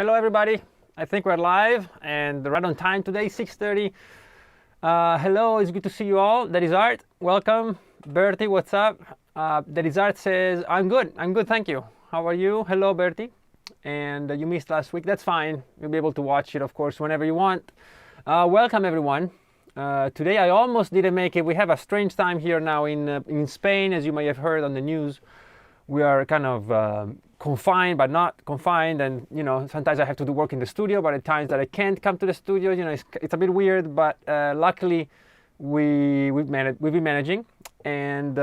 Hello everybody, I think we're live and right on time today, 6:30. Hello, it's good to see you all. That is Art, welcome. Bertie, what's up? That is Art says, I'm good, thank you. How are you? Hello Bertie. And you missed last week, that's fine. You'll be able to watch it, of course, whenever you want. Welcome everyone. Today I almost didn't make it. We have a strange time here now in Spain, as you may have heard on the news. We are kind of confined but not confined, and sometimes I have to do work in the studio, but at times that I can't come to the studio, it's a bit weird, but luckily we've been managing. And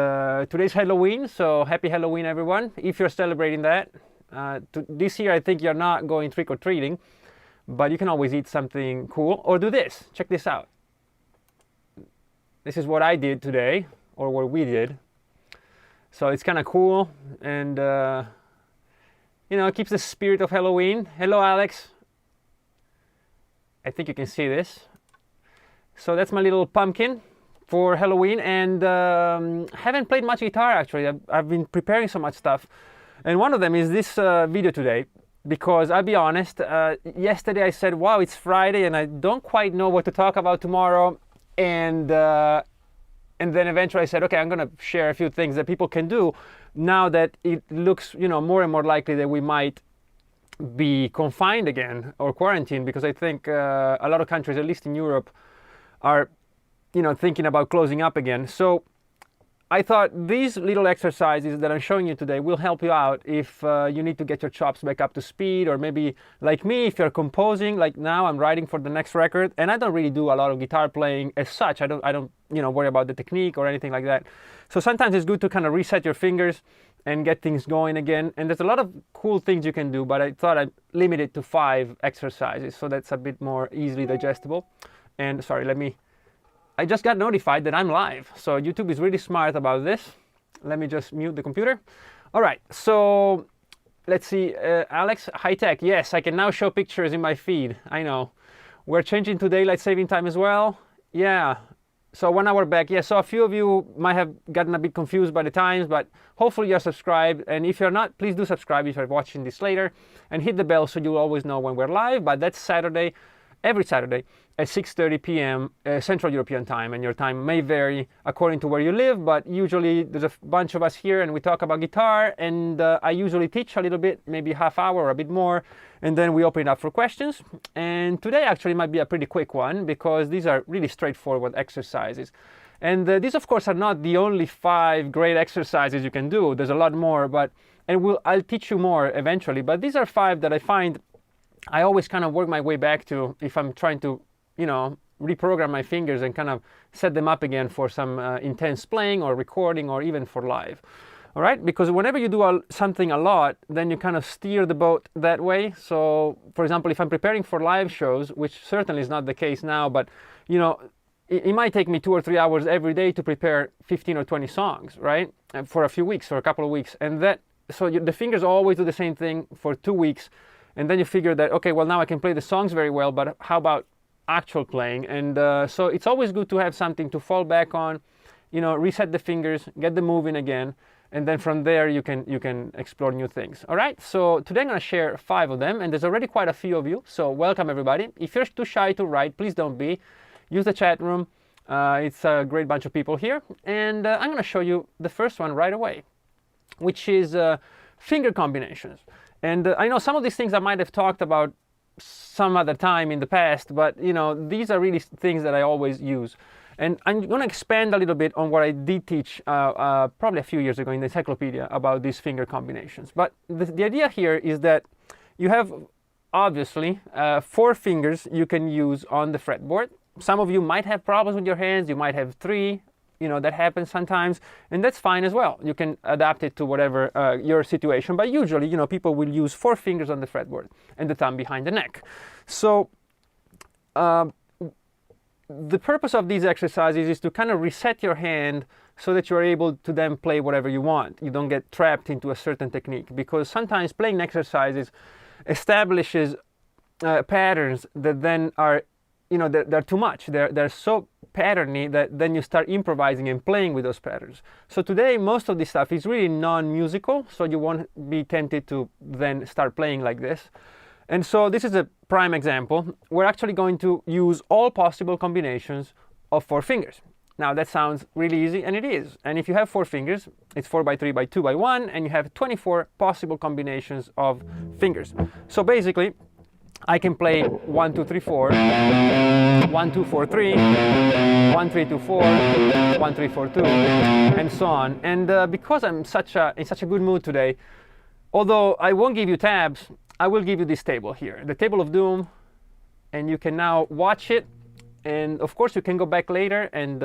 today's Halloween, so happy Halloween everyone, if you're celebrating that. This year I think you're not going trick-or-treating, but you can always eat something cool or do this. Check this out. This is what I did today, or what we did. So it's kind of cool, and it keeps the spirit of Halloween. Hello, Alex. I think you can see this. So that's my little pumpkin for Halloween, and haven't played much guitar actually. I've been preparing so much stuff, and one of them is this video today, because I'll be honest, yesterday I said, wow, it's Friday and I don't quite know what to talk about tomorrow, and then eventually I said, okay, I'm going to share a few things that people can do now that it looks, more and more likely that we might be confined again or quarantined, because I think a lot of countries, at least in Europe, are, thinking about closing up again. So I thought these little exercises that I'm showing you today will help you out if you need to get your chops back up to speed, or maybe like me, if you're composing. Like now I'm writing for the next record, and I don't really do a lot of guitar playing as such. I don't worry about the technique or anything like that. So sometimes it's good to kind of reset your fingers and get things going again. And there's a lot of cool things you can do, but I thought I'd limit it to 5 exercises, so that's a bit more easily digestible. And sorry, I just got notified that I'm live, so YouTube is really smart about this. Let me just mute the computer. All right, so let's see. Alex, high tech. Yes, I can now show pictures in my feed. I know. We're changing to daylight saving time as well. Yeah, so 1 hour back. Yeah, so a few of you might have gotten a bit confused by the times, but hopefully you're subscribed. And if you're not, please do subscribe if you're watching this later, and hit the bell so you'll always know when we're live. But that's Saturday. Every Saturday at 6:30 p.m. Central European time, and your time may vary according to where you live, but usually there's a bunch of us here and we talk about guitar, and I usually teach a little bit, maybe half hour or a bit more, and then we open it up for questions. And today actually might be a pretty quick one, because these are really straightforward exercises. And these of course are not the only 5 great exercises you can do. There's a lot more, I'll teach you more eventually, but these are 5 that I find I always kind of work my way back to if I'm trying to, reprogram my fingers and kind of set them up again for some intense playing or recording, or even for live. All right, because whenever you do something a lot, then you kind of steer the boat that way. So, for example, if I'm preparing for live shows, which certainly is not the case now, but it might take me 2 or 3 hours every day to prepare 15 or 20 songs, right? For a few weeks or a couple of weeks, and the fingers always do the same thing for 2 weeks. And then you figure that, okay, well, now I can play the songs very well, but how about actual playing? And so it's always good to have something to fall back on, reset the fingers, get them moving again, and then from there you can explore new things. All right, so today I'm going to share 5 of them, and there's already quite a few of you, so welcome everybody. If you're too shy to write, please don't be. Use the chat room. It's a great bunch of people here, and I'm going to show you the first one right away, which is finger combinations. And I know some of these things I might have talked about some other time in the past, but these are really things that I always use. And I'm going to expand a little bit on what I did teach probably a few years ago in the encyclopedia about these finger combinations. But the idea here is that you have obviously 4 fingers you can use on the fretboard. Some of you might have problems with your hands. You might have 3. That happens sometimes, and that's fine as well. You can adapt it to whatever your situation, but usually, people will use 4 fingers on the fretboard and the thumb behind the neck. So the purpose of these exercises is to kind of reset your hand so that you're able to then play whatever you want. You don't get trapped into a certain technique, because sometimes playing exercises establishes patterns that then are, they're too much. They're so patterny that then you start improvising and playing with those patterns. So today most of this stuff is really non-musical, so you won't be tempted to then start playing like this. And so this is a prime example. We're actually going to use all possible combinations of 4 fingers. Now that sounds really easy, and it is. And if you have 4 fingers, it's 4 by 3 by 2 by 1, and you have 24 possible combinations of fingers. So basically, I can play 1, 2, 3, 4, 1, 2, 4, 3, 1, 3, 2, 4, 1, 3, 4, 2, and so on. And because I'm in such a good mood today, although I won't give you tabs, I will give you this table here, the table of doom, and you can now watch it. And of course, you can go back later and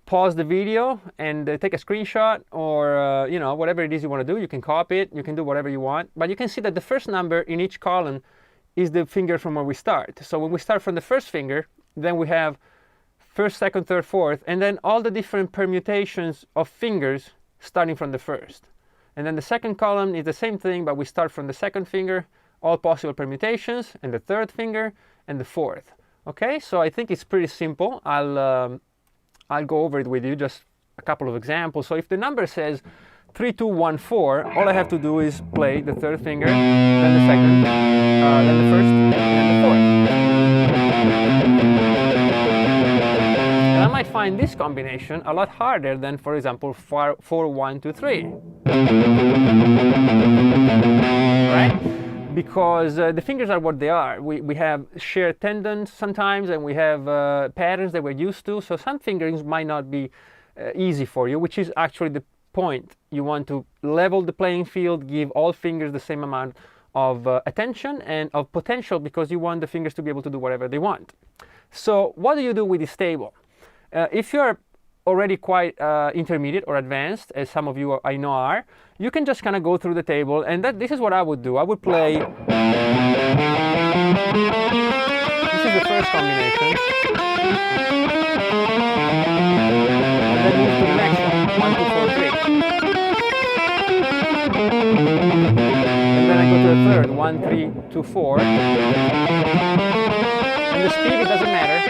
pause the video and take a screenshot, or you know, whatever it is you want to do. You can copy it, you can do whatever you want. But you can see that the first number in each column is the finger from where we start. So when we start from the first finger, then we have first, second, third, fourth, and then all the different permutations of fingers starting from the first. And then the second column is the same thing, but we start from the second finger, all possible permutations, and the third finger, and the fourth. Okay, so I think it's pretty simple. I'll go over it with you, just a couple of examples. So if the number says 3, 2, 1, 4, all I have to do is play the third finger, then the second, then the first, and then the fourth. And I might find this combination a lot harder than, for example, 4, 1, 2, 3. Right? Because the fingers are what they are. We have shared tendons sometimes, and we have patterns that we're used to. So some fingerings might not be easy for you, which is actually the point. You want to level the playing field, give all fingers the same amount of attention and of potential, because you want the fingers to be able to do whatever they want. So what do you do with this table? If you're already quite intermediate or advanced, as some of you I know are, you can just kind of go through the table, and this is what I would do. I would play, this is the first combination, and then move to the next one, 1, 2, 4, 3. And then I go to the third, 1, 3, 2, 4. And the speed, it doesn't matter.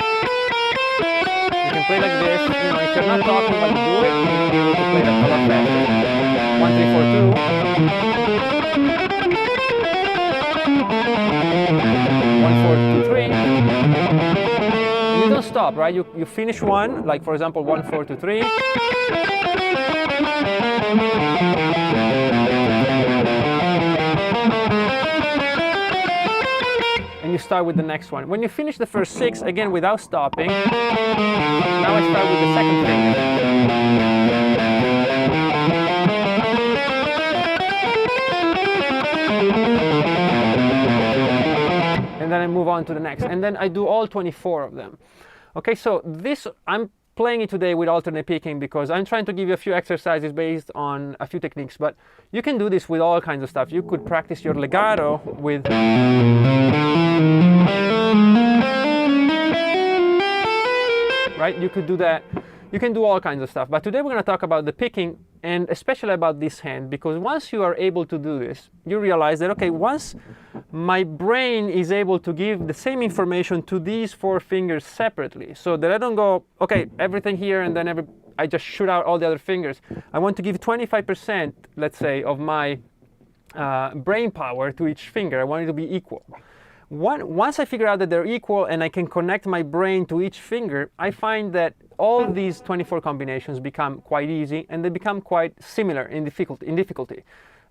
You can play like this. You know, if you're not talking but you do it, you'll be able to play that a lot faster. 1, 3, 4, 2. 1, 4, 2, 3. And you don't stop, right? You finish one, like for example 1, 4, 2, 3. And you start with the next one. When you finish the first 6, again without stopping, now I start with the second finger. And then I move on to the next. And then I do all 24 of them. Okay, so this, I'm playing it today with alternate picking because I'm trying to give you a few exercises based on a few techniques, but you can do this with all kinds of stuff. You could practice your legato with, right? You could do that. You can do all kinds of stuff. But today we're going to talk about the picking, and especially about this hand, because once you are able to do this, you realize that, okay, once my brain is able to give the same information to these 4 fingers separately, so that I don't go, okay, everything here, and then I just shoot out all the other fingers. I want to give 25%, let's say, of my brain power to each finger. I want it to be equal. Once I figure out that they're equal and I can connect my brain to each finger, I find that all these 24 combinations become quite easy, and they become quite similar in difficulty.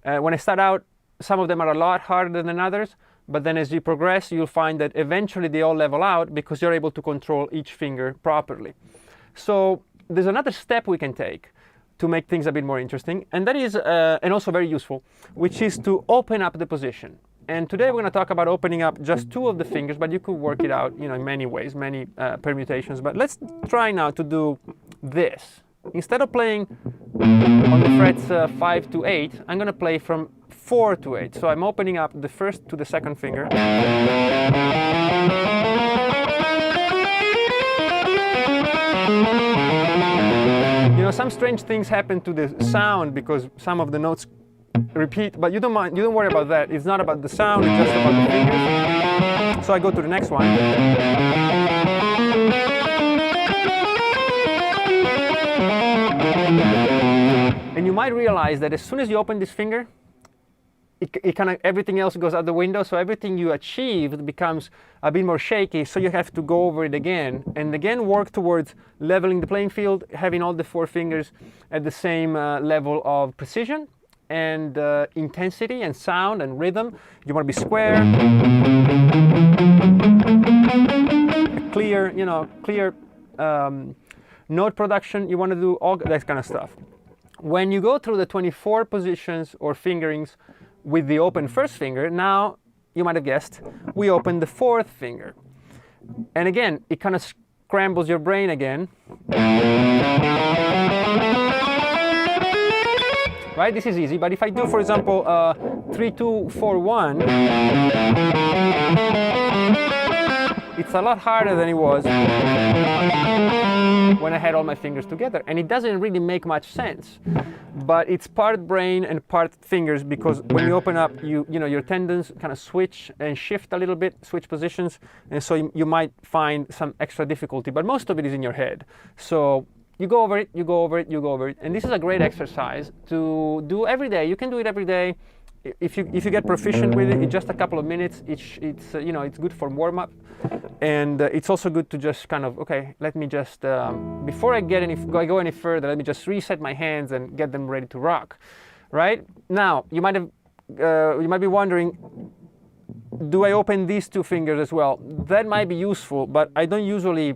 When I start out, some of them are a lot harder than others, but then as you progress, you'll find that eventually they all level out because you're able to control each finger properly. So there's another step we can take to make things a bit more interesting, and that is, and also very useful, which is to open up the position. And today we're going to talk about opening up just 2 of the fingers, but you could work it out, you know, in many ways, many permutations. But let's try now to do this. Instead of playing on the frets 5 to 8, I'm going to play from 4 to 8. So I'm opening up the first to the second finger. You know, some strange things happen to the sound because some of the notes repeat, but you don't mind, you don't worry about that. It's not about the sound, it's just about the fingers. So I go to the next one. And you might realize that as soon as you open this finger, it kind of, everything else goes out the window. So everything you achieved becomes a bit more shaky. So you have to go over it again and again, work towards leveling the playing field, having all the 4 fingers at the same level of precision and intensity and sound and rhythm. You want to be square, clear, you know, clear note production. You want to do all that kind of stuff. When you go through the 24 positions or fingerings with the open first finger, now you might have guessed, we open the 4th finger. And again, it kind of scrambles your brain again. Right, this is easy, but if I do, for example, 3, 2, 4, 1, it's a lot harder than it was when I had all my fingers together. And it doesn't really make much sense, but it's part brain and part fingers, because when you open up, you know, your tendons kind of switch and shift a little bit, switch positions, and so you might find some extra difficulty, but most of it is in your head. So you go over it, you go over it, you go over it, and this is a great exercise to do every day. You can do it every day. If you get proficient with it in just a couple of minutes, it's you know, it's good for warm-up, and it's also good to just kind of, okay, let me just before I go any further, let me just reset my hands and get them ready to rock. Right now, you might be wondering, do I open these 2 fingers as well? That might be useful, but I don't usually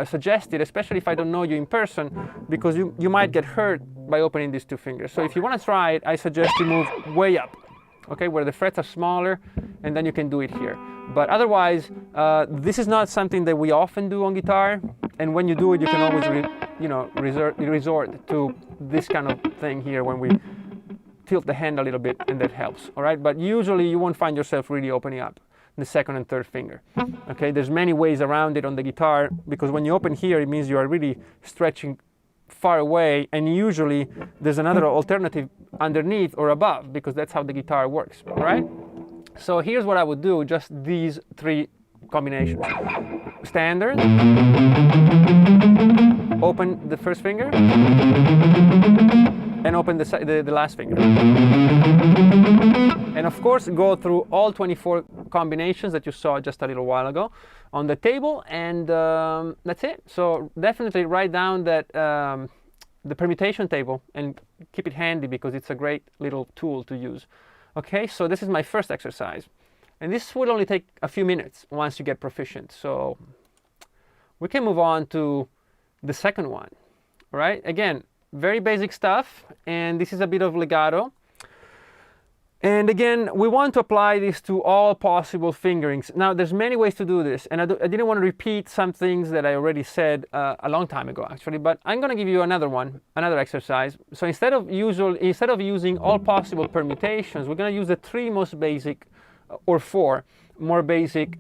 suggest it, especially if I don't know you in person, because you might get hurt by opening these 2 fingers. So if you want to try it, I suggest you move way up, okay, where the frets are smaller, and then you can do it here. But otherwise, this is not something that we often do on guitar, and when you do it, you can always resort to this kind of thing here when we tilt the hand a little bit, and that helps. All right, but usually you won't find yourself really opening up the 2nd and 3rd finger. Okay, there's many ways around it on the guitar, because when you open here, it means you are really stretching far away, and usually there's another alternative underneath or above, because that's how the guitar works. All right, so here's what I would do, just these 3 combinations. Standard, open the first finger, and open the last finger. And of course, go through all 24 combinations that you saw just a little while ago on the table, and that's it. So definitely write down that the permutation table and keep it handy, because it's a great little tool to use. Okay, so this is my first exercise, and this will only take a few minutes once you get proficient. So we can move on to the second one. All right, again, very basic stuff, and this is a bit of legato. And again, we want to apply this to all possible fingerings. Now, there's many ways to do this, and I didn't want to repeat some things that I already said a long time ago, actually, but I'm going to give you another exercise. So instead of using all possible permutations, we're going to use the 3 most basic, or 4 more basic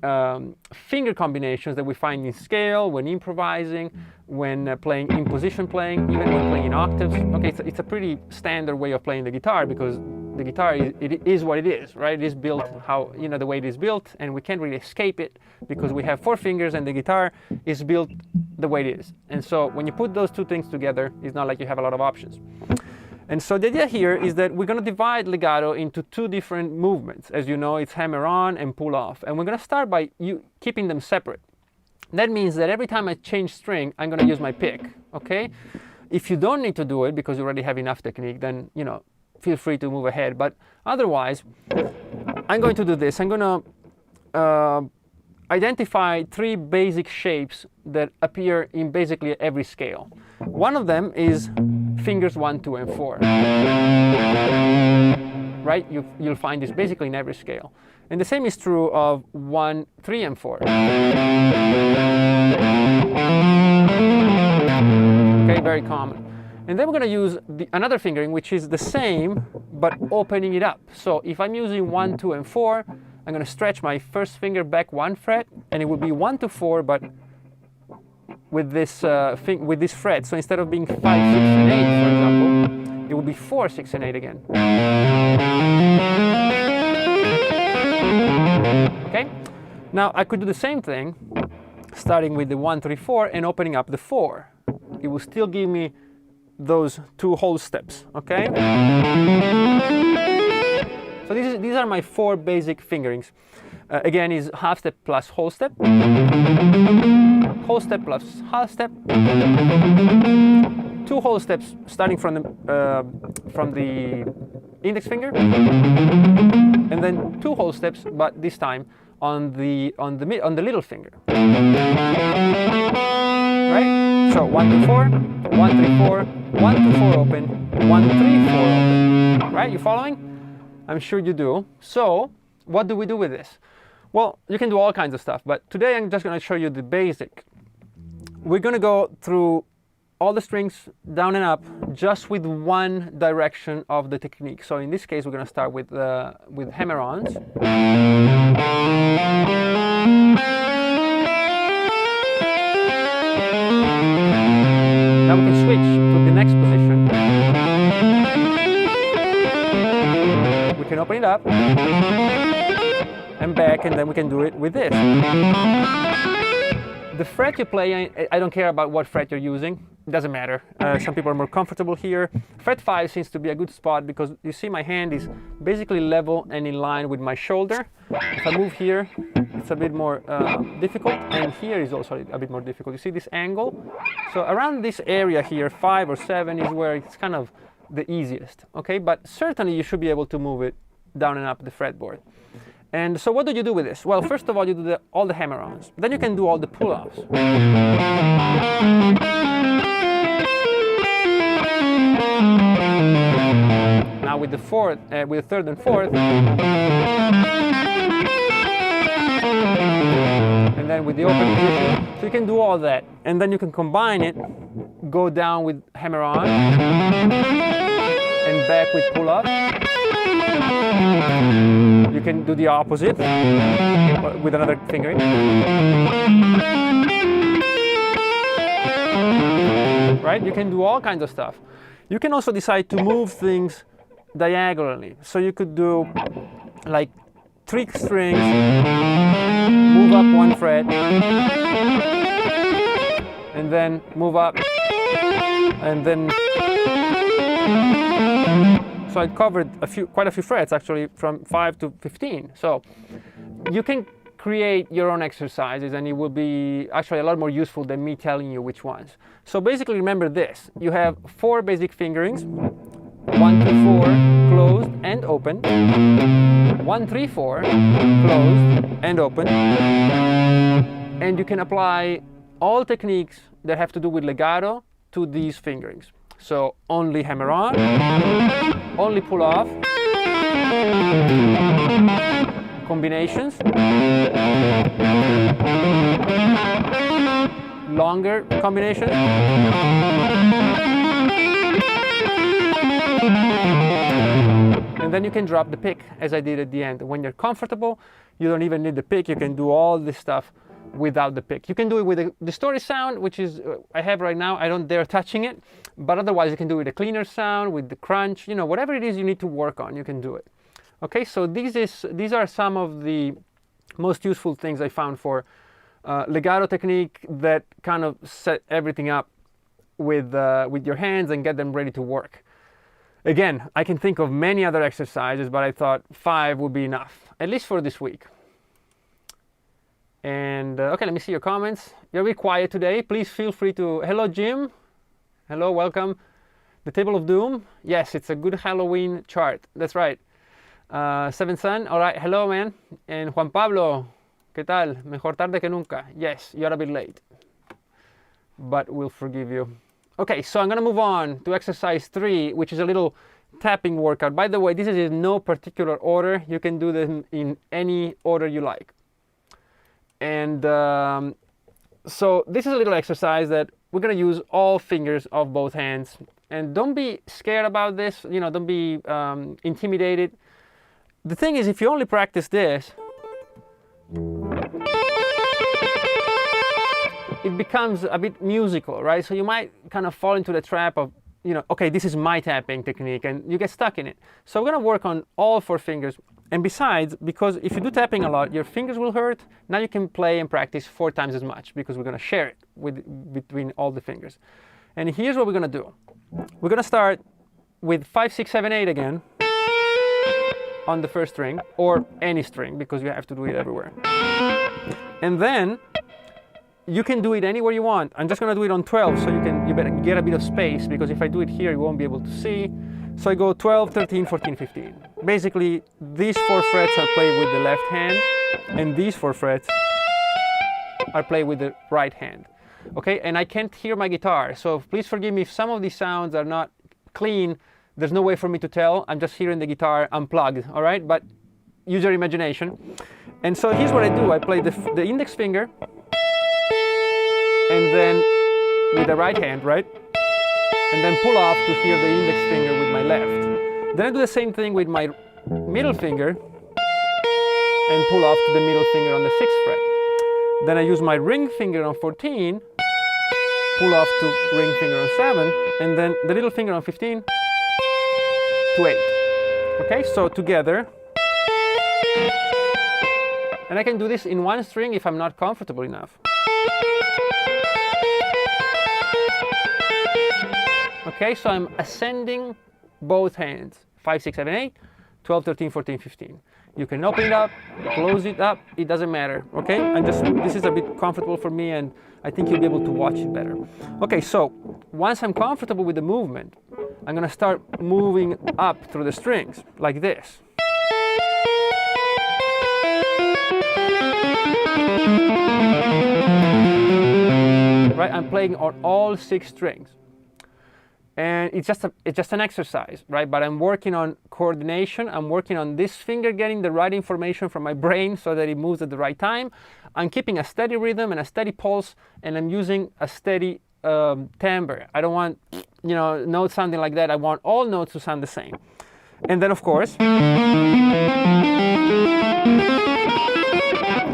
finger combinations that we find in scale, when improvising, when playing in position playing, even when playing in octaves. Okay, it's a pretty standard way of playing the guitar, because the guitar it is what it is, right? It is built how, you know, the way it is built, and we can't really escape it, because we have 4 fingers and the guitar is built the way it is. And so when you put those 2 things together, it's not like you have a lot of options. And so the idea here is that we're going to divide legato into 2 different movements. As you know, it's hammer on and pull off. And we're going to start by keeping them separate. That means that every time I change string, I'm going to use my pick, okay? If you don't need to do it because you already have enough technique, then, you know, feel free to move ahead. But otherwise, I'm going to do this. I'm going to identify 3 basic shapes that appear in basically every scale. One of them is fingers 1, 2, and 4. Right? You'll find this basically in every scale. And the same is true of 1, 3, and 4. Okay, very common. And then we're going to use another fingering, which is the same, but opening it up. So if I'm using 1, 2, and 4, I'm going to stretch my first finger back 1 fret, and it will be 1 to 4, but with this fret. So instead of being 5, 6, and 8, for example, it will be 4, 6, and 8 again. Okay? Now I could do the same thing, starting with the 1, 3, 4, and opening up the 4. It will still give me those 2 whole steps. Okay? So these are my 4 basic fingerings. Again, is half step plus whole step plus half step, 2 whole steps starting from the index finger, and then 2 whole steps, but this time on the little finger. Right? So 1 2 4, 1 3 4, 1 2 4 open, 1 3 4 open. Right? You following? I'm sure you do. So what do we do with this? Well, you can do all kinds of stuff, but today I'm just going to show you the basic. We're going to go through all the strings down and up just with one direction of the technique. So in this case, we're going to start with hammer-ons. Now we can switch to the next position. We can open it up and back, and then we can do it with this. The fret you play, I don't care about what fret you're using. It doesn't matter. Some people are more comfortable here. Fret 5 seems to be a good spot because you see my hand is basically level and in line with my shoulder. If I move here, it's a bit more difficult, and here is also a bit more difficult. You see this angle? So around this area here, 5 or 7 is where it's kind of the easiest. Okay, but certainly you should be able to move it down and up the fretboard. And so what do you do with this? Well, first of all, you do all the hammer-ons. Then you can do all the pull-offs. Now with the third and fourth, and then with the open position, so you can do all that. And then you can combine it, go down with hammer-on, and back with pull-off. You can do the opposite with another fingering. Right? You can do all kinds of stuff. You can also decide to move things diagonally. So you could do like 3 strings, move up 1 fret, and then move up, and then. So I covered quite a few frets actually, from 5 to 15. So you can create your own exercises, and it will be actually a lot more useful than me telling you which ones. So basically remember this. You have 4 basic fingerings. 1 2 4 closed and open. 1 3 4 closed and open. And you can apply all techniques that have to do with legato to these fingerings. So only hammer on, only pull off, combinations, longer combinations, and then you can drop the pick as I did at the end. When you're comfortable, you don't even need the pick. You can do all this stuff without the pick. You can do it with the distorted sound, which is I have right now. I don't dare touching it, but otherwise you can do it with a cleaner sound, with the crunch, you know, whatever it is you need to work on, you can do it. Okay, so these are some of the most useful things I found for legato technique that kind of set everything up with your hands and get them ready to work. Again, I can think of many other exercises, but I thought 5 would be enough, at least for this week. And okay, let me see your comments. You're a bit quiet today. Please feel free to. Hello, Jim. Hello, welcome. The Table of Doom. Yes, it's a good Halloween chart. That's right. Seven Sun. All right. Hello, man. And Juan Pablo. ¿Qué tal? Mejor tarde que nunca. Yes, you're a bit late, but we'll forgive you. Okay, so I'm gonna move on to exercise 3, which is a little tapping workout. By the way, this is in no particular order. You can do them in any order you like. And so this is a little exercise that we're going to use all fingers of both hands. And don't be scared about this, you know, don't be intimidated. The thing is, if you only practice this, it becomes a bit musical, right? So you might kind of fall into the trap of, you know, okay, this is my tapping technique, and you get stuck in it. So we're going to work on all 4 fingers. And besides, because if you do tapping a lot, your fingers will hurt. Now you can play and practice 4 times as much because we're going to share it between all the fingers. And here's what we're going to do. We're going to start with 5, 6, 7, 8 again. on the first string, or any string, because you have to do it everywhere. And then you can do it anywhere you want. I'm just going to do it on 12, so you better get a bit of space, because if I do it here, you won't be able to see. So I go 12, 13, 14, 15. Basically, these 4 frets are played with the left hand, and these 4 frets are played with the right hand. Okay, and I can't hear my guitar, so please forgive me if some of these sounds are not clean. There's no way for me to tell. I'm just hearing the guitar unplugged, all right? But use your imagination. And so here's what I do. I play the index finger, and then with the right hand, right? And then pull off to hear the index finger with my left. Then I do the same thing with my middle finger, and pull off to the middle finger on the 6th fret. Then I use my ring finger on 14, pull off to ring finger on 7, and then the little finger on 15 to 8. Okay, so together. And I can do this in one string if I'm not comfortable enough. Okay, so I'm ascending both hands. 5, 6, 7, 8, 12, 13, 14, 15. You can open it up, close it up, it doesn't matter, okay? This is a bit comfortable for me, and I think you'll be able to watch it better. Okay, so once I'm comfortable with the movement, I'm gonna start moving up through the strings, like this. Right, I'm playing on all 6 strings. And it's just an exercise, right? But I'm working on coordination. I'm working on this finger getting the right information from my brain so that it moves at the right time. I'm keeping a steady rhythm and a steady pulse, and I'm using a steady timbre. I don't want, notes sounding like that. I want all notes to sound the same. And then, of course,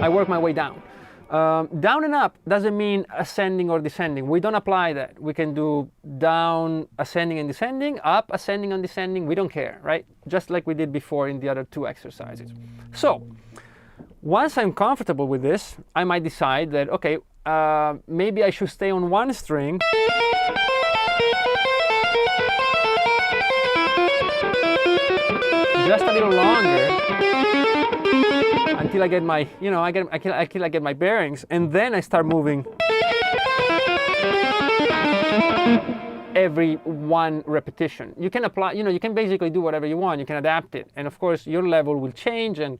I work my way down. Down and up doesn't mean ascending or descending. We don't apply that. We can do down, ascending and descending, up, ascending and descending. We don't care, right? Just like we did before in the other 2 exercises. So once I'm comfortable with this, I might decide that, okay, maybe I should stay on one string just a little longer, until I get my, until I get my bearings, and then I start moving every 1 repetition. You can apply, you can basically do whatever you want. You can adapt it, and of course your level will change, and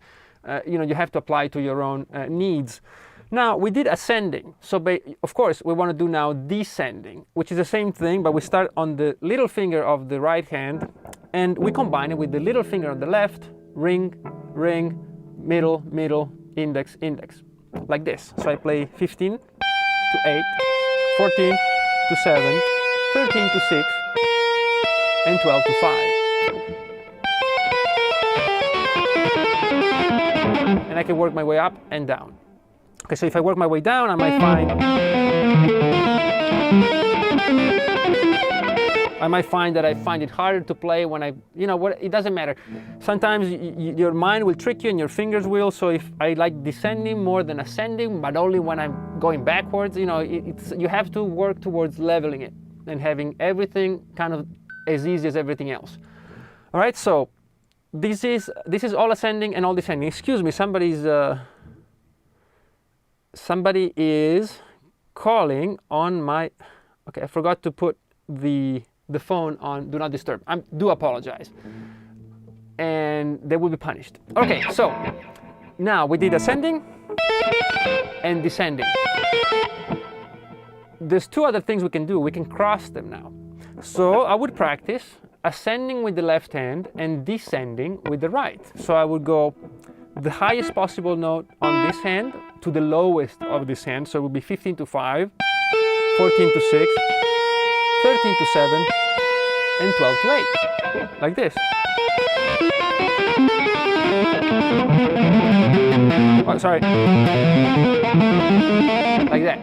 you have to apply to your own needs. Now we did ascending, so of course we want to do now descending, which is the same thing, but we start on the little finger of the right hand, and we combine it with the little finger on the left, ring, ring, middle, middle, index, index, like this. So I play 15 to 8, 14 to 7, 13 to 6, and 12 to 5. And I can work my way up and down. Okay, so if I work my way down, I might find that I find it harder to play when it doesn't matter. Sometimes your mind will trick you and your fingers will. So if I like descending more than ascending, but only when I'm going backwards, you have to work towards leveling it and having everything kind of as easy as everything else. All right, so this is all ascending and all descending. Excuse me, somebody is calling on my, okay, I forgot to put the phone on do not disturb. I do apologize, and they will be punished. Okay, so now we did ascending and descending. There's 2 other things we can do. We can cross them now. So I would practice ascending with the left hand and descending with the right. So I would go the highest possible note on this hand to the lowest of this hand. So it would be 15 to 5, 14 to 6, 13 to 7, and 12 to 8, like this. Oh, sorry. Like that.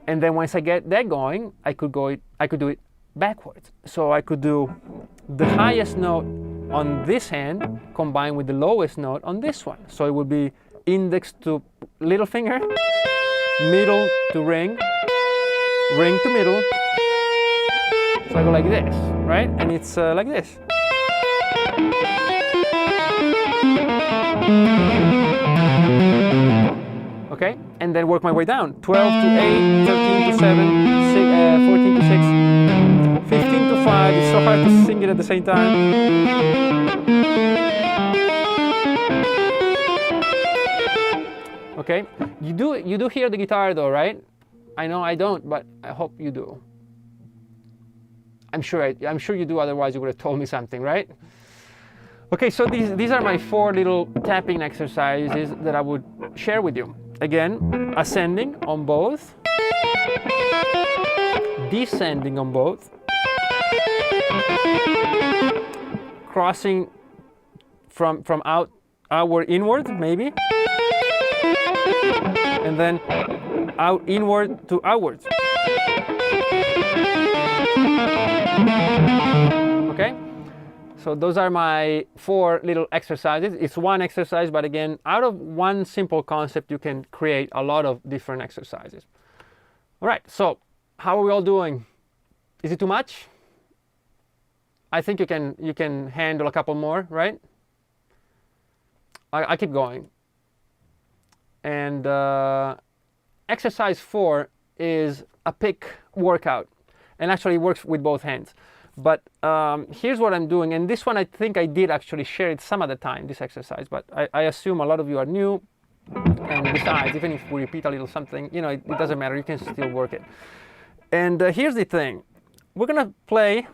And then once I get that going, I could do it backwards. So I could do the highest note on this hand combined with the lowest note on this one. So it would be index to little finger, middle to ring, ring to middle. So I go like this, right? And it's like this. Okay, and then work my way down. 12 to 8, 13 to 7, 14 to 6, 15 to 5. It's so hard to sing it at the same time. Okay, you do hear the guitar though, right? I know I don't, but I hope you do. I'm sure you do, otherwise you would have told me something, right? Okay, so these are my 4 little tapping exercises that I would share with you. Again, ascending on both, descending on both, crossing from outward inward, maybe, and then out inward to outwards. Okay? So those are my 4 little exercises. It's one exercise, but again, out of one simple concept, you can create a lot of different exercises. All right, so how are we all doing? Is it too much? I think you can handle a couple more, right? I keep going. And exercise 4 is a pick workout, and actually it works with both hands. But here's what I'm doing, and this one I think I did actually share it some other time, this exercise, but I assume a lot of you are new, and besides, even if we repeat a little something, you know, it doesn't matter, you can still work it. And here's the thing, we're gonna play,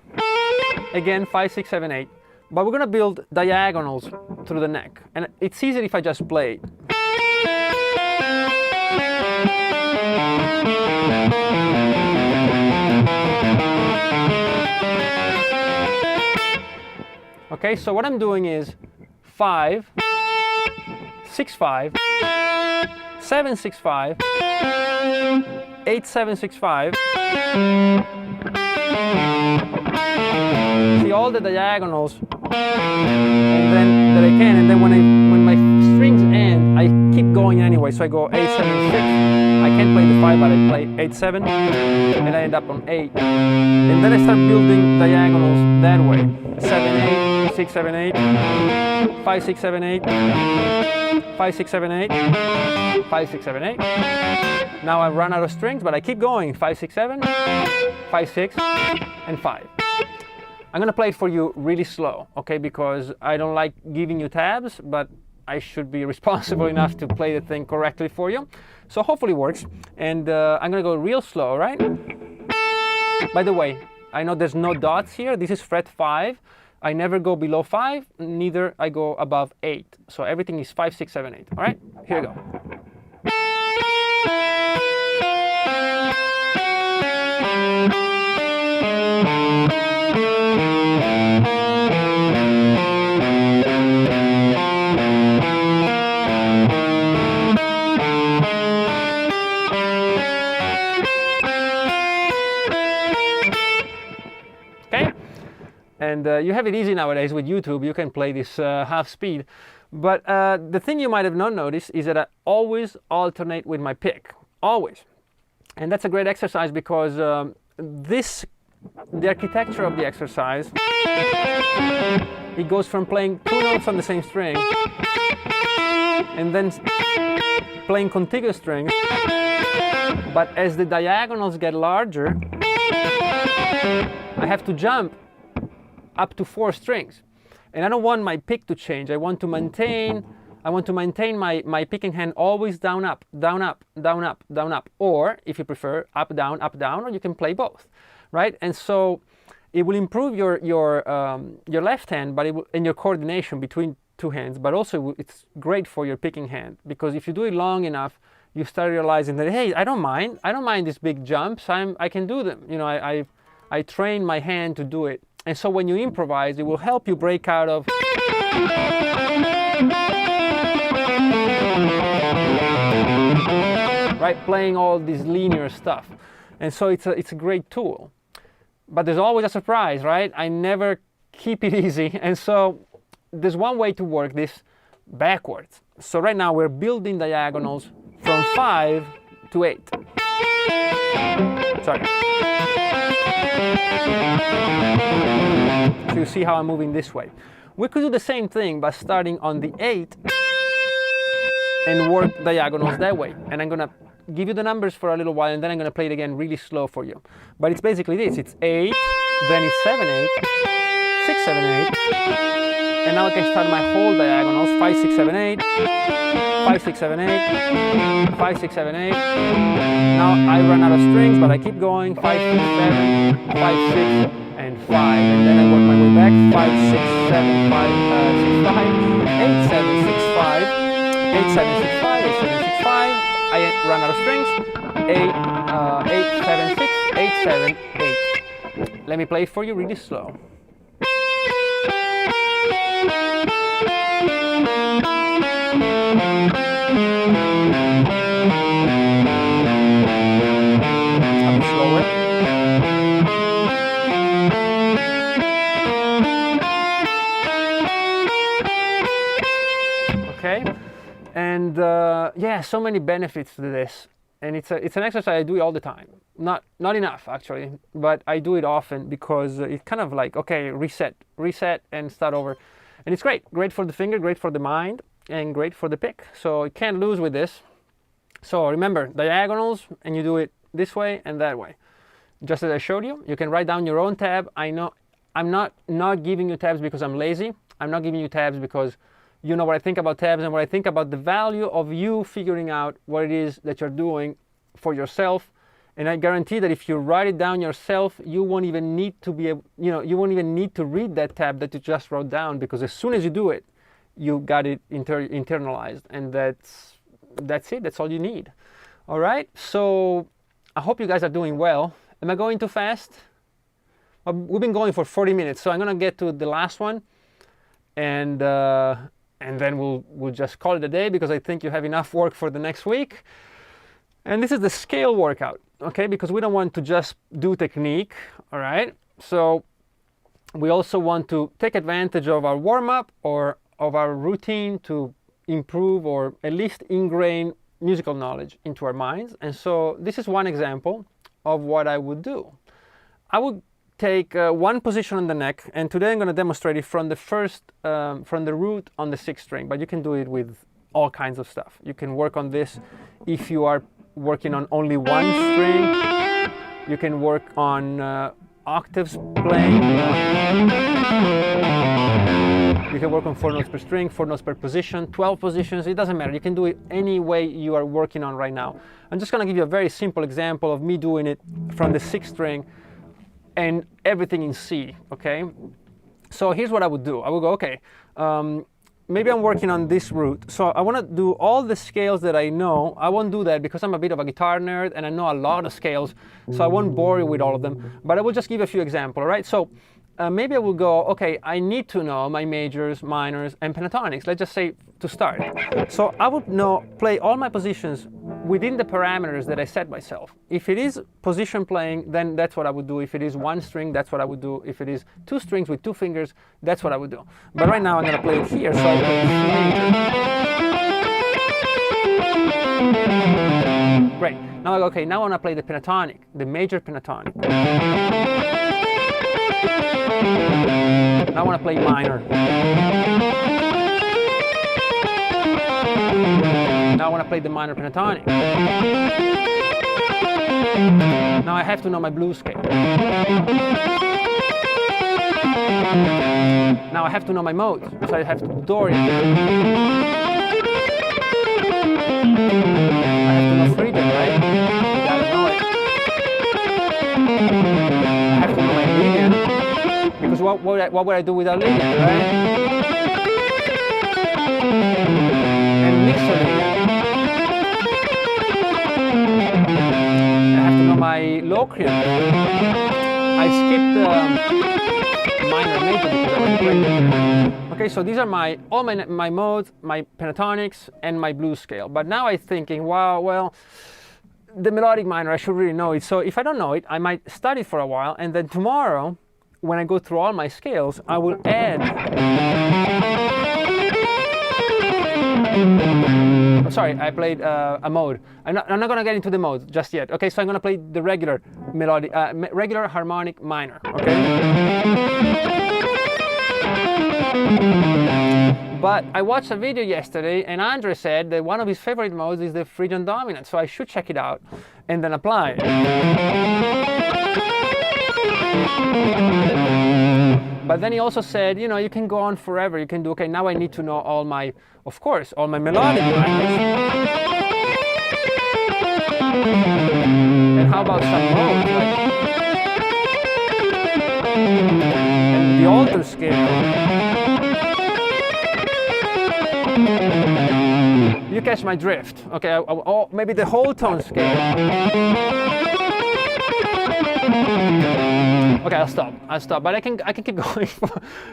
again, 5, 6, 7, 8, but we're gonna build diagonals through the neck, and it's easier if I just play it. Okay, so what I'm doing is 5, 6, 5, 7, 6, 5, 8, 7, 6, 5. See all the diagonals, and then that I can, and then when my strings end, I keep going anyway. So I go 8, 7, 6. I can't play the 5, but I play 8, 7, and I end up on 8. And then I start building diagonals that way. 7, 8, 6, 7, 8, 5, 6, 7, 8, 5, 6, 7, 8, 5, 6, 7, 8. Now I've run out of strings, but I keep going. 5, 6, 7, 5, 6, and 5. I'm gonna play it for you really slow, okay? Because I don't like giving you tabs, but I should be responsible enough to play the thing correctly for you. So hopefully it works. And I'm gonna go real slow, right? By the way, I know there's no dots here. This is fret 5. I never go below 5, neither I go above 8. So everything is 5, 6, 7, 8. All right, here we go. And you have it easy nowadays with YouTube. You can play this half speed. But the thing you might have not noticed is that I always alternate with my pick. Always. And that's a great exercise because the architecture of the exercise, it goes from playing 2 notes on the same string and then playing contiguous strings. But as the diagonals get larger, I have to jump up to 4 strings, and I don't want my pick to change. I want to maintain my picking hand always down up, down up, down up, down up, or if you prefer, up down, or you can play both, right? And so it will improve your left hand, but and your coordination between 2 hands. But also it's great for your picking hand, because if you do it long enough, you start realizing that, hey, I don't mind these big jumps. I can do them. You know, I train my hand to do it. And so when you improvise, it will help you break out of right, playing all this linear stuff. And so it's a great tool. But there's always a surprise, right? I never keep it easy. And so there's one way to work this backwards. So right now we're building diagonals from 5 to 8. Sorry. So you see how I'm moving this way. We could do the same thing, but starting on the 8 and work diagonals that way. And I'm going to give you the numbers for a little while, and then I'm going to play it again really slow for you. But it's basically this. It's 8, then it's 7, 8, 6, 7, 8, and now I can start my whole diagonals, 5, 6, 7, 8, 5, 6, 7, 8, 5, 6, 7, 8. Now I run out of strings, but I keep going, 5, 6, 7, 5, 6, and 5. And then I work my way back, 5, 6, 7, 5, 6, 5, 8, 7, 6, 5, 8, 7, 6, 5, 8, 7, 6, 5. I run out of strings, 8, 8, 7, 6, 8, 7, 8. Let me play it for you really slow. A bit slower. Okay, and yeah, so many benefits to this, and it's an exercise I do it all the time. Not enough actually, but I do it often because it's kind of like, okay, reset, and start over, and it's great for the finger, great for the mind, and great for the pick. So you can't lose with this. So remember, diagonals, and you do it this way and that way, just as I showed you. You can write down your own tab. I know I'm not giving you tabs because I'm lazy. I'm not giving you tabs because you know what I think about tabs and what I think about the value of you figuring out what it is that you're doing for yourself. And I guarantee that if you write it down yourself, you won't even need to you won't even need to read that tab that you just wrote down, because as soon as you do it, you got it internalized, and that's it. That's all you need. All right. So I hope you guys are doing well. Am I going too fast? Well, we've been going for 40 minutes, so I'm gonna get to the last one, and then we'll just call it a day, because I think you have enough work for the next week. And this is the scale workout, okay? Because we don't want to just do technique, all right? So we also want to take advantage of our warm-up or of our routine to improve or at least ingrain musical knowledge into our minds. And so this is one example of what I would do. I would take one position on the neck, and today I'm going to demonstrate it from the from the root on the 6th string, but you can do it with all kinds of stuff. You can work on this if you are working on only one string. You can work on octaves playing. You can work on 4 notes per string, 4 notes per position, 12 positions. It doesn't matter. You can do it any way you are working on right now. I'm just going to give you a very simple example of me doing it from the 6th string and everything in C, okay? So here's what I would do. I would go, okay, maybe I'm working on this root. So I want to do all the scales that I know. I won't do that because I'm a bit of a guitar nerd and I know a lot of scales, so I won't bore you with all of them. But I will just give a few examples, all right? So maybe I will go, okay, I need to know my majors, minors, and pentatonics. Let's just say to start. So I would play all my positions within the parameters that I set myself. If it is position playing, then that's what I would do. If it is one string, that's what I would do. If it is 2 strings with 2 fingers, that's what I would do. But right now I'm going to play it here, so I play major. Great. Now I go, okay, now I want to play the pentatonic, the major pentatonic. Now I want to play minor. Now I want to play the minor pentatonic. Now I have to know my blues scale. Now I have to know my modes, so I have to do Dorian. I have to know Phrygian, right? You gotta know it. I have to know my Lydian, because what would I do without Lydian, right? And Mixolydian. I have to know my Locrian. I skipped minor and major because I already played it. Okay, so these are all my modes, my pentatonics, and my blues scale. But now I'm thinking, wow, well, the melodic minor, I should really know it. So if I don't know it, I might study for a while, and then tomorrow, when I go through all my scales, I will add. I'm sorry, I played a mode. I'm not going to get into the modes just yet. Okay, so I'm going to play the regular melodic, regular harmonic minor. Okay. But I watched a video yesterday, and Andre said that one of his favorite modes is the Phrygian dominant, so I should check it out and then apply it. But then he also said, you know, you can go on forever. You can do, okay, now I need to know all my, of course, all my melodic lines. And how about some modes, like, and the alter scale. You catch my drift. Okay, or maybe the whole tone scale. Okay, I'll stop. But I can keep going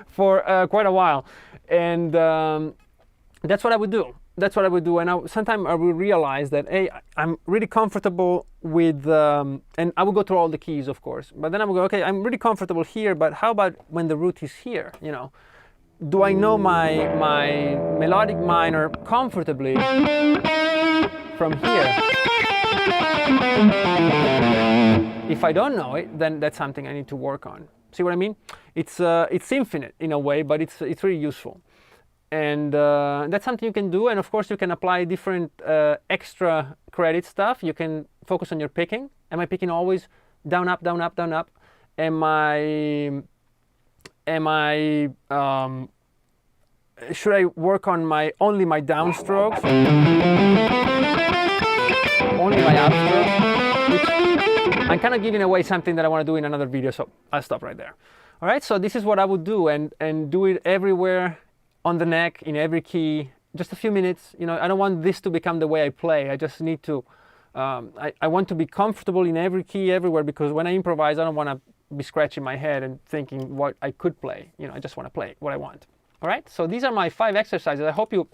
for quite a while, and that's what I would do. And sometimes I will realize that, hey, I'm really comfortable with, and I will go through all the keys, of course. But then I will go, okay, I'm really comfortable here, but how about when the root is here? You know, do I know my melodic minor comfortably from here? If I don't know it, then that's something I need to work on. See what I mean? It's infinite in a way, but it's really useful. And that's something you can do. And of course, you can apply different extra credit stuff. You can focus on your picking. Am I picking always down, up, down, up, down, up? Should I work on only my downstrokes? Only my upstrokes? Which I'm kind of giving away something that I want to do in another video, so I'll stop right there. All right, so this is what I would do, and do it everywhere on the neck, in every key, just a few minutes. You know, I don't want this to become the way I play. I just need to, I want to be comfortable in every key, everywhere, because when I improvise, I don't want to be scratching my head and thinking what I could play. You know, I just want to play what I want. All right, so these are my 5 exercises. I hope you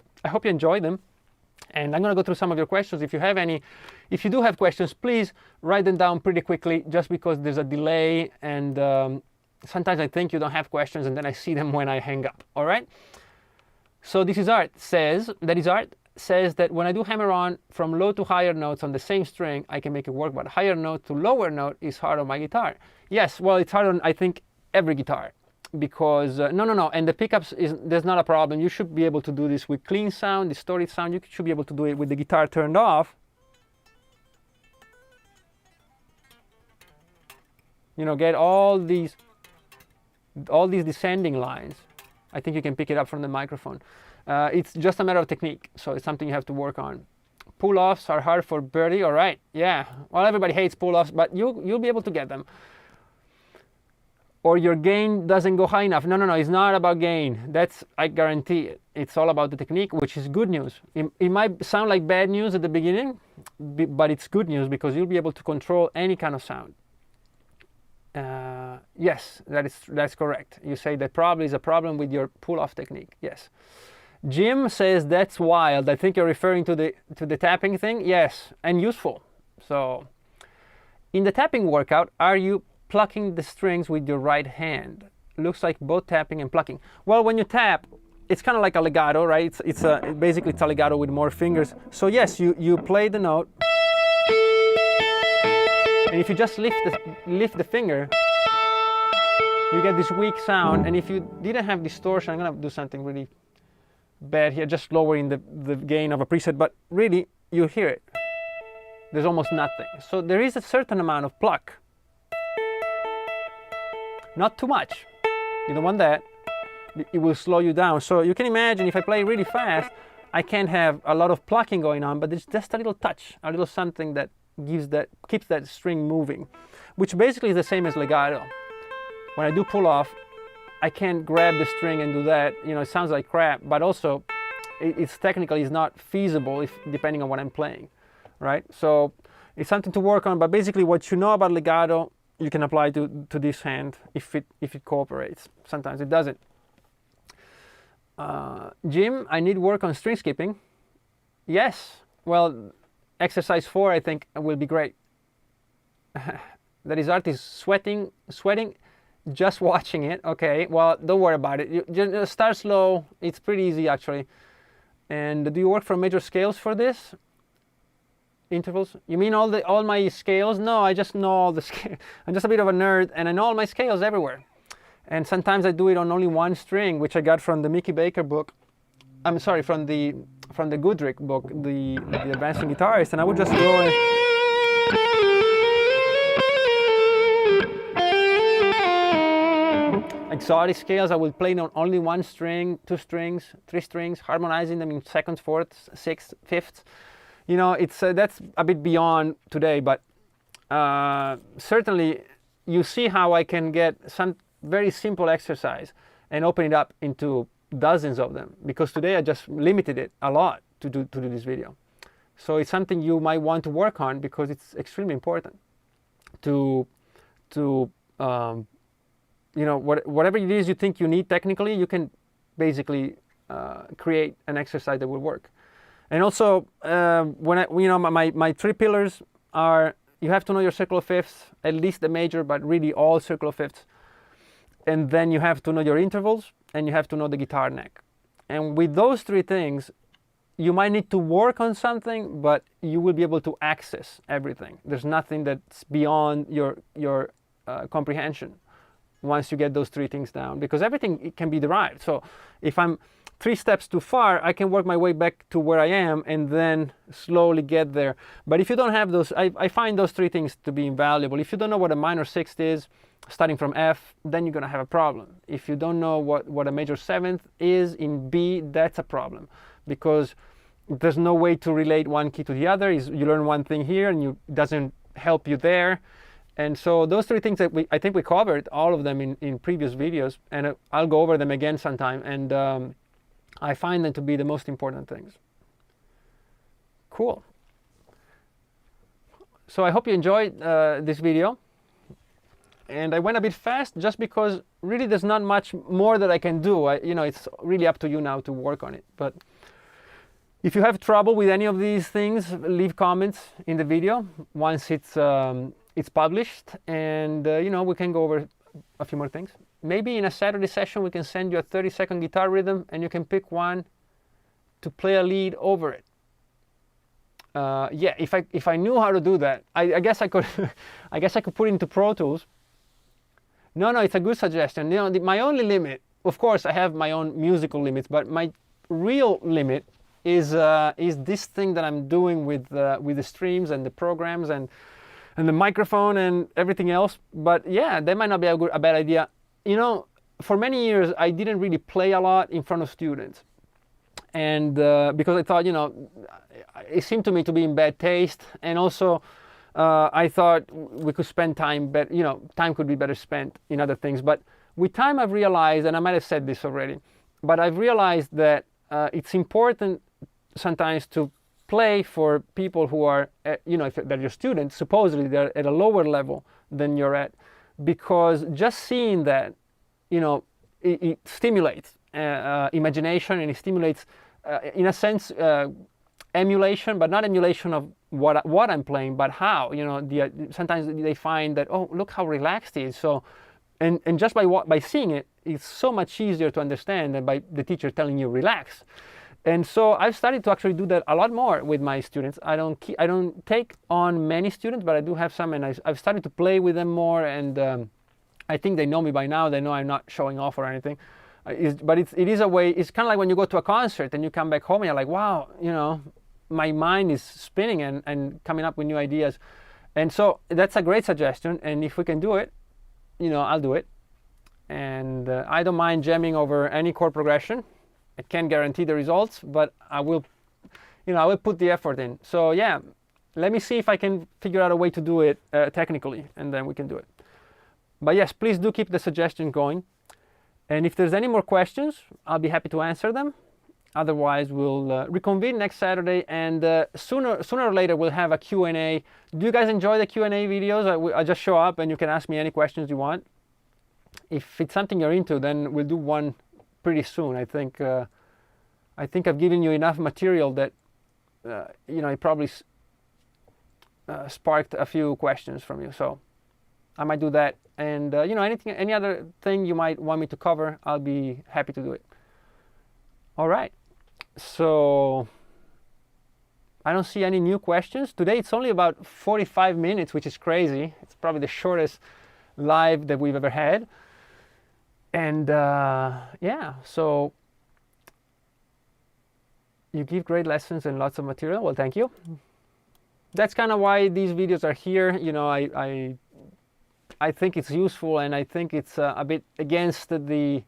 enjoy them. And I'm going to go through some of your questions. If you have any, if you do have questions, please write them down pretty quickly, just because there's a delay, and sometimes I think you don't have questions, and then I see them when I hang up. All right. So this is art says that when I do hammer on from low to higher notes on the same string, I can make it work, but higher note to lower note is hard on my guitar. Yes, well, it's hard on, I think, every guitar, because no, and the pickups there's not a problem. You should be able to do this with clean sound, distorted sound. You should be able to do it with the guitar turned off. You know, get all these descending lines. I think you can pick it up from the microphone. It's just a matter of technique, so it's something you have to work on. Pull-offs are hard for Birdie. All right, yeah. Well, everybody hates pull-offs, but you'll be able to get them. Or your gain doesn't go high enough. No, it's not about gain. That's, I guarantee it. It's all about the technique, which is good news. It might sound like bad news at the beginning, but it's good news, because you'll be able to control any kind of sound. Yes, that's correct. You say that probably is a problem with your pull-off technique. Yes. Jim says that's wild. I think you're referring to the tapping thing. Yes, and useful. So, in the tapping workout, are you plucking the strings with your right hand? Looks like both tapping and plucking. Well, when you tap, it's kind of like a legato, right? Basically it's a legato with more fingers. So yes, you play the note. And if you just lift the finger, you get this weak sound. And if you didn't have distortion, I'm going to do something really bad here, just lowering the gain of a preset, but really, you hear it. There's almost nothing. So there is a certain amount of pluck. Not too much. You don't want that. It will slow you down. So you can imagine if I play really fast, I can't have a lot of plucking going on, but there's just a little touch, a little something that keeps that string moving, which basically is the same as legato. When I do pull off, I can't grab the string and do that. You know, it sounds like crap, but also it's technically is not feasible depending on what I'm playing, right? So it's something to work on, but basically what you know about legato, you can apply to this hand if it cooperates. Sometimes it doesn't. Jim, I need work on string skipping. Yes, well, exercise 4 I think will be great. That is art is sweating just watching it. Okay, well, don't worry about it. You just start slow. It's pretty easy actually. And do you work from major scales for this? Intervals? You mean all my scales? No, I just know all the scales. I'm just a bit of a nerd, and I know all my scales everywhere. And sometimes I do it on only one string, which I got from the Mickey Baker book. I'm sorry, from the Goodrick book, the Advancing Guitarist, and I would just go and exotic scales. I would play on only one string, two strings, three strings, harmonizing them in seconds, fourths, sixths, fifths. You know, it's that's a bit beyond today, but certainly you see how I can get some very simple exercise and open it up into dozens of them, because today I just limited it a lot to do this video. So it's something you might want to work on, because it's extremely important to you know, whatever it is you think you need technically, you can basically create an exercise that will work. And also, you know, my three pillars are: you have to know your circle of fifths, at least the major, but really all circle of fifths. And then you have to know your intervals, and you have to know the guitar neck. And with those three things, you might need to work on something, but you will be able to access everything. There's nothing that's beyond your comprehension once you get those three things down, because everything can be derived. So if I'm 3 steps too far, I can work my way back to where I am and then slowly get there. But if you don't have those, I find those 3 things to be invaluable. If you don't know what a minor sixth is, starting from F, then you're going to have a problem. If you don't know what a major seventh is in B, that's a problem, because there's no way to relate one key to the other. You learn one thing here and it doesn't help you there. And so those 3 things that I think we covered all of them in previous videos, and I'll go over them again sometime. And I find them to be the most important things. Cool. So I hope you enjoyed this video. And I went a bit fast just because really there's not much more that I can do. You know, it's really up to you now to work on it. But if you have trouble with any of these things, leave comments in the video once it's published, and you know, we can go over a few more things. Maybe in a Saturday session we can send you a 30-second guitar rhythm, and you can pick one to play a lead over it. Yeah, if I knew how to do that, I guess I could I guess I could put it into Pro Tools. No, it's a good suggestion. You know, my only limit, of course, I have my own musical limits, but my real limit is this thing that I'm doing with the streams and the programs and the microphone and everything else. But yeah, that might not be a bad idea. You know, for many years I didn't really play a lot in front of students, and because I thought, you know, it seemed to me to be in bad taste, and also I thought we could spend time, but you know, time could be better spent in other things. But with time I've realized, and I might have said this already, but I've realized that it's important sometimes to play for people who are, you know, if they're your students, supposedly they're at a lower level than you're at, because just seeing that, you know, it stimulates imagination, and it stimulates, in a sense, emulation, but not emulation of what I'm playing, but how, you know, sometimes they find that, oh, look how relaxed he is. So, and just by seeing it, it's so much easier to understand than by the teacher telling you relax. And so I've started to actually do that a lot more with my students. I don't take on many students, but I do have some, and I've started to play with them more. And I think they know me by now. They know I'm not showing off or anything. But it is a way. It's kind of like when you go to a concert and you come back home and you're like, wow, you know, my mind is spinning and coming up with new ideas. And so that's a great suggestion. And if we can do it, you know, I'll do it. And I don't mind jamming over any chord progression. I can't guarantee the results, but I will, you know, I will put the effort in. So yeah, let me see if I can figure out a way to do it technically, and then we can do it. But yes, please do keep the suggestion going. And if there's any more questions, I'll be happy to answer them. Otherwise, we'll reconvene next Saturday, and sooner or later we'll have a Q&A. Do you guys enjoy the Q&A videos? I just show up and you can ask me any questions you want. If it's something you're into, then we'll do one pretty soon. I think I've given you enough material that you know, it probably sparked a few questions from you. So I might do that, and you know, any other thing you might want me to cover, I'll be happy to do it. All right. So I don't see any new questions today. It's only about 45 minutes, which is crazy. It's probably the shortest live that we've ever had. And yeah, so You give great lessons and lots of material. Well, thank you. That's kind of why these videos are here. You know, I think it's useful, and I think it's a bit against the,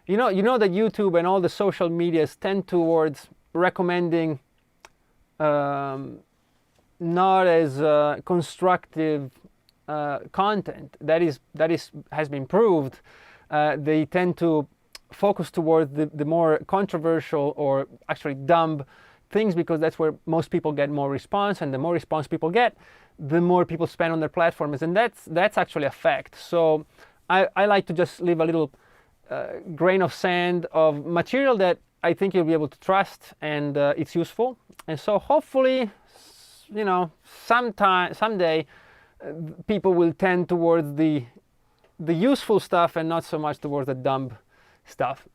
you know that YouTube and all the social medias tend towards recommending not as constructive content. That has been proved. They tend to focus towards the more controversial or actually dumb things, because that's where most people get more response, and the more response people get, the more people spend on their platforms, and that's actually a fact. So I like to just leave a little grain of sand of material that I think you'll be able to trust, and it's useful. And so hopefully, you know, someday people will tend towards the useful stuff and not so much towards the dumb stuff.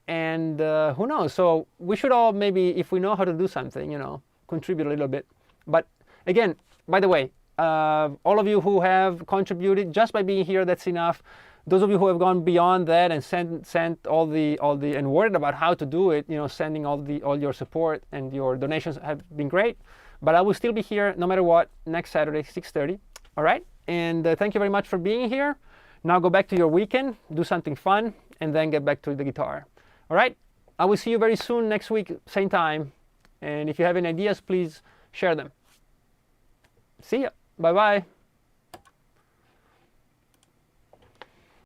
And who knows? So we should all, maybe, if we know how to do something, you know, contribute a little bit. But again, by the way, all of you who have contributed just by being here, that's enough. Those of you who have gone beyond that and sent all the and worried about how to do it, you know, sending all your support and your donations have been great. But I will still be here no matter what next Saturday, 6:30. All right. And thank you very much for being here. Now go back to your weekend, do something fun, and then get back to the guitar. All right. I will see you very soon next week, same time. And if you have any ideas, please share them. See ya. Bye-bye.